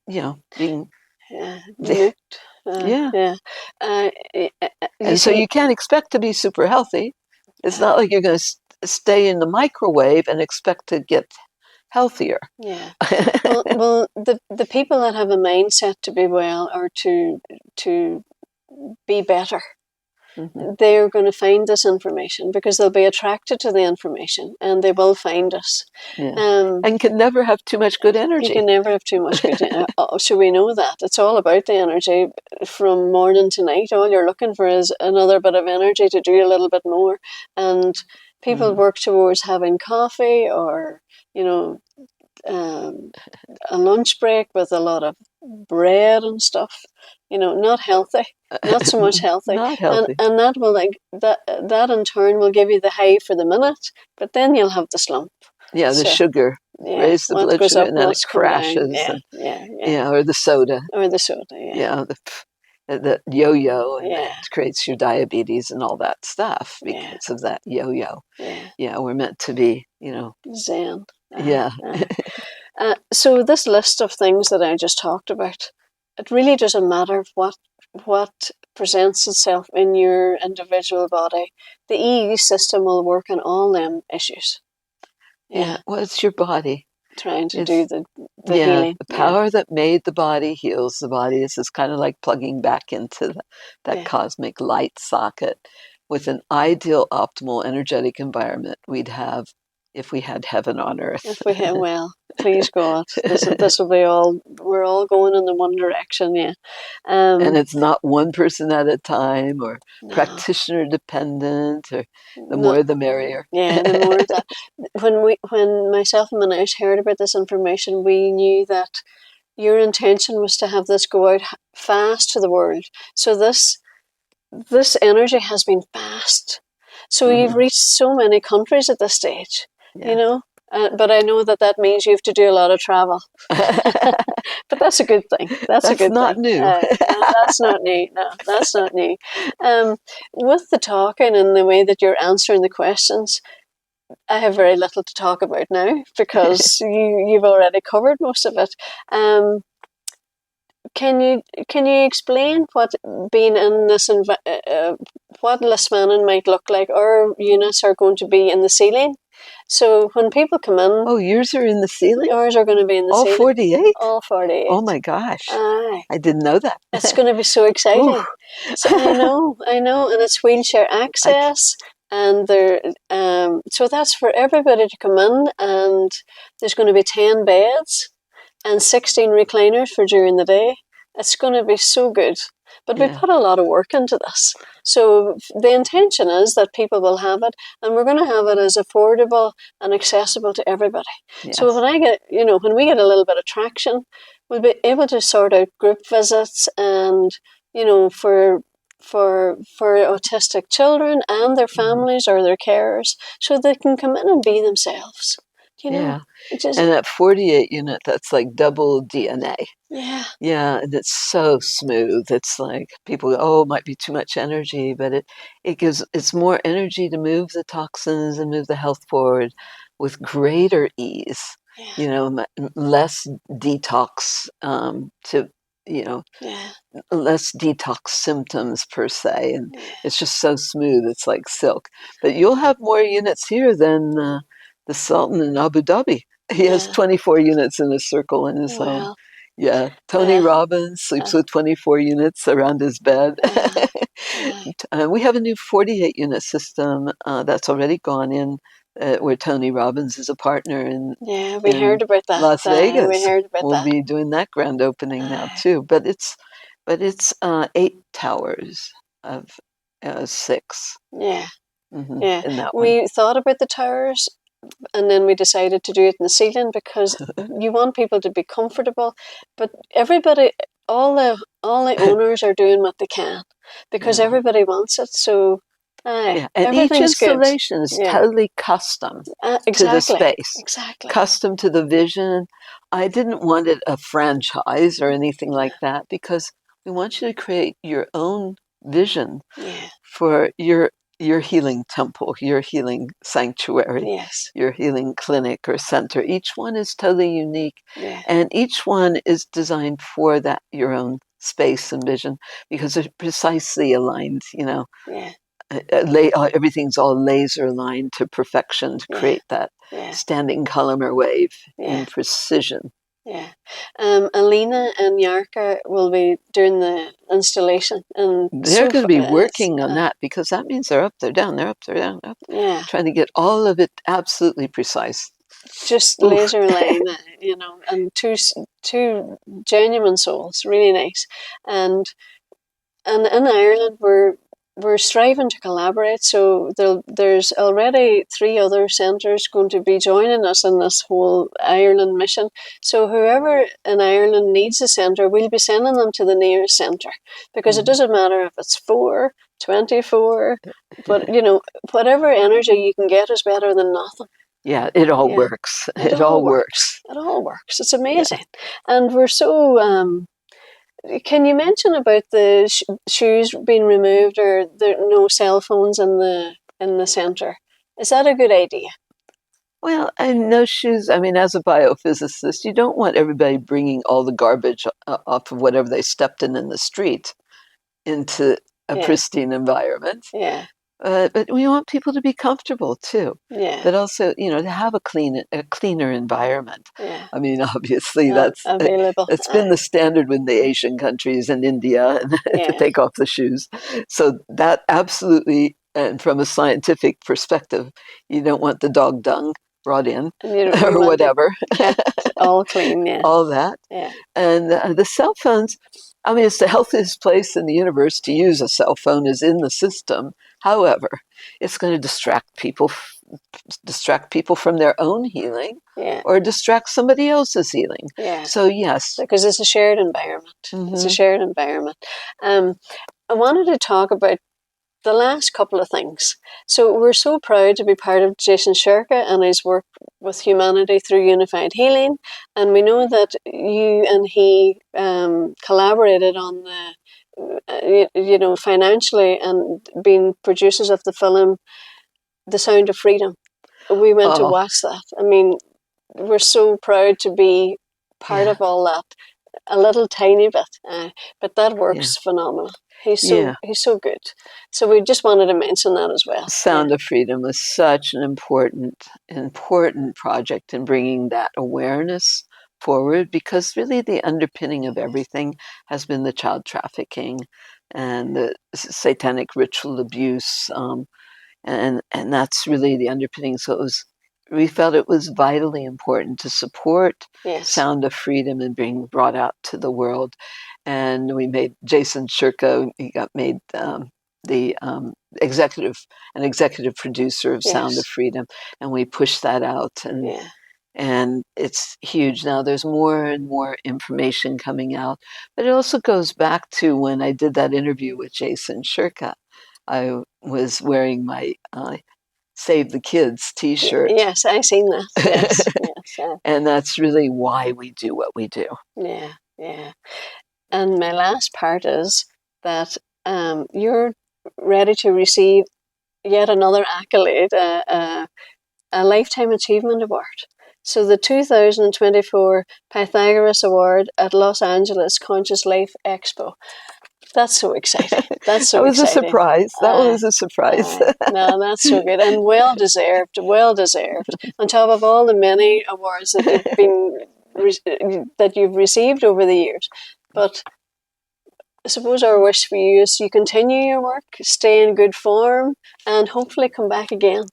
being... nuked. Yeah. And so you can't expect to be super healthy. It's not like you're going to stay in the microwave and expect to get healthier. Yeah. Well, the people that have a mindset to be well or to be better, they're going to find this information because they'll be attracted to the information and they will find us. Yeah. And can never have too much good energy. You can never have too much good energy. So we know that. It's all about the energy from morning to night. All you're looking for is another bit of energy to do a little bit more. And people work towards having coffee or, a lunch break with a lot of bread and stuff. Not healthy. Not so much healthy. Not healthy. And that will that in turn will give you the high for the minute, but then you'll have the slump. Yeah, the sugar raise the blood sugar and then it crashes. Or the soda. Or the soda, yeah. The yo-yo and it creates your diabetes and all that stuff because of that yo-yo. Yeah, we're meant to be, Zen. So this list of things that I just talked about, it really doesn't matter what presents itself in your individual body. The EESystem will work on all them issues. Yeah, well, it's your body. Trying to do the healing. The power that made the body heals the body. This is kind of like plugging back into that cosmic light socket. With an ideal, optimal, energetic environment we'd have if we had heaven on earth. If we had, well, please God, this will be all. We're all going in the one direction, and it's not one person at a time or practitioner dependent, or the more the merrier. Yeah, the more that. When myself and Manish heard about this information, we knew that your intention was to have this go out fast to the world. So this energy has been fast. So you've reached so many countries at this stage. But I know that means you have to do a lot of travel. But that's a good thing. That's a good not thing. New. That's not new. No, that's not new. With the talking and the way that you're answering the questions, I have very little to talk about now because you've already covered most of it. Can you explain what being in this what Lismanon might look like? Our units are going to be in the ceiling. So when people come in... Oh, yours are in the ceiling? Ours are going to be in the ceiling. All 48? All 48. Oh my gosh. Aye. I didn't know that. It's going to be so exciting. So I know. And it's wheelchair access. And so that's for everybody to come in, and there's going to be 10 beds and 16 recliners for during the day. It's going to be so good. But we put a lot of work into this. So the intention is that people will have it, and we're going to have it as affordable and accessible to everybody. Yes. So when we get a little bit of traction, we'll be able to sort out group visits and, for autistic children and their families or their carers, so they can come in and be themselves. And at 48 unit, that's like double DNA. Yeah. Yeah, and it's so smooth. It's like people go, oh, it might be too much energy, but it's more energy to move the toxins and move the health forward with greater ease. Yeah. Less detox less detox symptoms per se, and it's just so smooth. It's like silk. But you'll have more units here than the Sultan in Abu Dhabi. He has 24 units in a circle in his home. Yeah, Tony Robbins sleeps with 24 units around his bed. We have a new 48 unit system that's already gone in where Tony Robbins is a partner we in heard about that. Las Vegas. We heard about we'll that. be doing that grand opening now too. But it's 8 towers of 6. Yeah. In that We one. thought about the towers, and then we decided to do it in the ceiling because you want people to be comfortable, but everybody, all the owners are doing what they can because everybody wants it. So, and each everything's good. installation is totally custom to the space, Exactly. custom to the vision. I didn't want it a franchise or anything like that because we want you to create your own vision for your healing temple, your healing sanctuary, your healing clinic or center. Each one is totally unique, and each one is designed for that your own space and vision because they're precisely aligned. Everything's all laser aligned to perfection to create that standing column or wave in precision. Alina and Yarka will be doing the installation, and they're going to be working on that because that means they're up, they're down, they're up, they're down, up. Trying to get all of it absolutely precise. Just laser line, and two genuine souls, really nice. And in Ireland, we're striving to collaborate. So there's already 3 other centres going to be joining us in this whole Ireland mission. So whoever in Ireland needs a centre, we'll be sending them to the nearest centre because it doesn't matter if it's 4, 24, but whatever energy you can get is better than nothing. Yeah, it all works. It all works. It all works. It's amazing, and we're so. Can you mention about the shoes being removed or there no cell phones in the centre? Is that a good idea? Well, and no shoes. I mean, as a biophysicist, you don't want everybody bringing all the garbage off of whatever they stepped in the street into a pristine environment. But we want people to be comfortable too. But also, to have a cleaner environment. I mean, obviously, that's available. It's been the standard with the Asian countries and India to take off the shoes. So that absolutely, and from a scientific perspective, you don't want the dog dung brought in or whatever. All clean, all that. And the cell phones. I mean, it's the healthiest place in the universe to use a cell phone is in the system. However, it's going to distract people from their own healing or distract somebody else's healing. So, yes. Because it's a shared environment. It's a shared environment. I wanted to talk about the last couple of things. So we're so proud to be part of Jason Shirka and his work with humanity through unified healing. And we know that you and he collaborated on the, financially and being producers of the film The Sound of Freedom. We went to watch that. I mean, we're so proud to be part of all that. A little tiny bit, but that works phenomenal. He's so good. So we just wanted to mention that as well. Sound of Freedom was such an important project in bringing that awareness forward because really the underpinning of everything has been the child trafficking and the satanic ritual abuse, and that's really the underpinning. So we felt it was vitally important to support Sound of Freedom and being brought out to the world. And we made Jason Shirka, he got made the executive producer of Sound of Freedom, and we pushed that out. And it's huge. Now there's more and more information coming out, but it also goes back to when I did that interview with Jason Shirka. I was wearing my Save the Kids t-shirt. Yes, I've seen that. Yes. And that's really why we do what we do. Yeah. And my last part is that you're ready to receive yet another accolade, a Lifetime Achievement Award. So the 2024 Pythagoras Award at Los Angeles Conscious Life Expo. That's so exciting. That's so exciting. A surprise. That was a surprise. No, that's so good. And well deserved. On top of all the many awards that you've received over the years. But I suppose our wish for you is you continue your work, stay in good form, and hopefully come back again.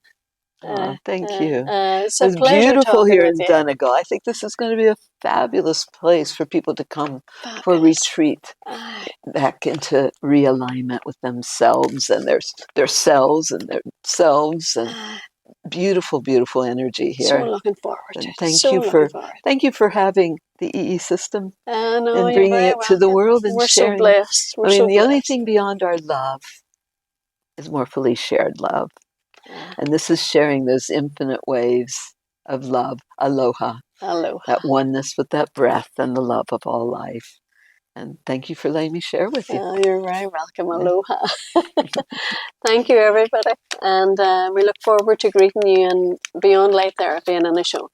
Thank you. It's a It's pleasure beautiful talking here with in you. Donegal. I think this is going to be a fabulous place for people to come for Fabulous. retreat back into realignment with themselves and their selves and their selves and beautiful, beautiful energy So here. looking forward to And it. thank you for having the EESystem No, and you're bringing very it to the welcome. world and We're so sharing. blessed. We're I mean, so the only blessed. thing beyond our love is more fully shared love. And this is sharing those infinite waves of love, aloha, Aloha. that oneness with that breath and the love of all life. And thank you for letting me share with you. You're very welcome. Aloha. Thank you, everybody. And we look forward to greeting you in Beyond Light Therapy and in the show.